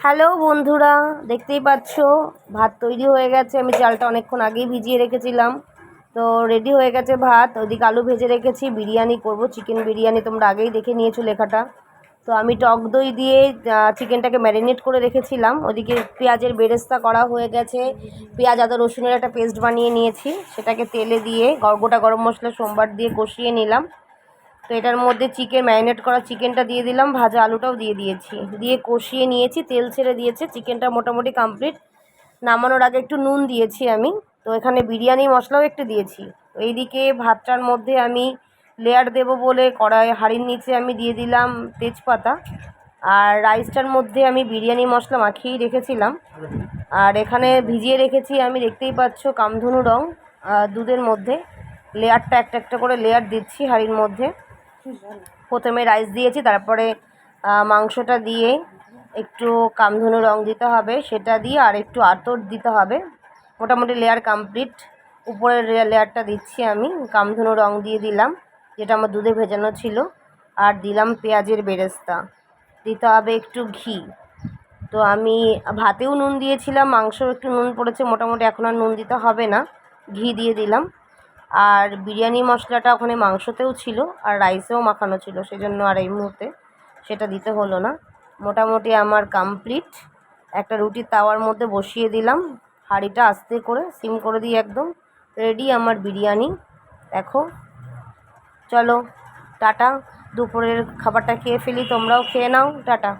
Hello বন্ধুরা, দেখতেই পাচ্ছ ভাত তৈরি হয়ে গেছে। আমি চালটা অনেকক্ষণ আগেই ভিজিয়ে রেখেছিলাম, তো রেডি হয়ে গেছে ভাত। ওইদিকে আলু ভেজে রেখেছি, বিরিয়ানি করব, চিকেন বিরিয়ানি। তোমরা আগেই দেখে নিয়েছো লেখাটা। তো আমি টক দই দিয়ে চিকেনটাকে ম্যারিনেট করে রেখেছিলাম। ওদিকে পেঁয়াজের বেরেস্তা করা হয়ে গেছে, পেঁয়াজ আদা রসুনের একটা পেস্ট বানিয়ে নিয়েছি, সেটাকে তেলে দিয়ে গোটা গরম মশলা সোমবার দিয়ে কষিয়ে নিলাম। তো এটার মধ্যে ম্যারিনেট করা চিকেনটা দিয়ে দিলাম, ভাজা আলুটাও দিয়ে দিয়েছি, দিয়ে কষিয়ে নিয়েছি, তেল ছেড়ে দিয়েছে। চিকেনটা মোটামুটি কমপ্লিট। নামানোর আগে একটু নুন দিয়েছি আমি। তো এখানে বিরিয়ানি মশলাও একটু দিয়েছি। এইদিকে ভাতটার মধ্যে আমি লেয়ার দেব বলে হাঁড়ির নিচে আমি দিয়ে দিলাম তেজপাতা। আর রাইসটার মধ্যে আমি বিরিয়ানি মশলা মাখিয়েই রেখেছিলাম। আর এখানে ভিজিয়ে রেখেছি আমি, দেখতেই পাচ্ছ, কামধুনু রং দুধের মধ্যে। লেয়ারটা একটা একটা করে লেয়ার দিচ্ছি হাঁড়ির মধ্যে। প্রথমে রাইস দিয়েছি, তারপরে মাংসটা দিয়ে একটু কামধুনু রং দিতে হবে, সেটা দিয়ে আর একটু আতর দিতে হবে। মোটামুটি লেয়ার কমপ্লিট। উপরের লেয়ারটা দিচ্ছি আমি, কামধুনু রং দিয়ে দিলাম, যেটা আমার দুধে ভেজানো ছিল। আর দিলাম পেঁয়াজের বেরেস্তা, দিতে হবে একটু ঘি। তো আমি ভাতেও নুন দিয়েছিলাম, মাংসও একটু নুন পড়েছে, মোটামুটি এখন আর নুন দিতে হবে না। ঘি দিয়ে দিলাম। আর বিরিয়ানি মশলাটা ওখানে মাংসতেও ছিল আর রাইসেও মাখানো ছিল, সেজন্য আর এই মুহূর্তে সেটা দিতে হলো না। মোটামুটি আমার কমপ্লিট। একটা রুটির তাওয়ার মধ্যে বসিয়ে দিলাম, হাঁড়িটা আস্তে করে সিম করে দিয়ে একদম রেডি আমার বিরিয়ানি। দেখো, চলো টাটা, দুপুরের খাবারটা খেয়ে ফেলি, তোমরাও খেয়ে নাও, টাটা।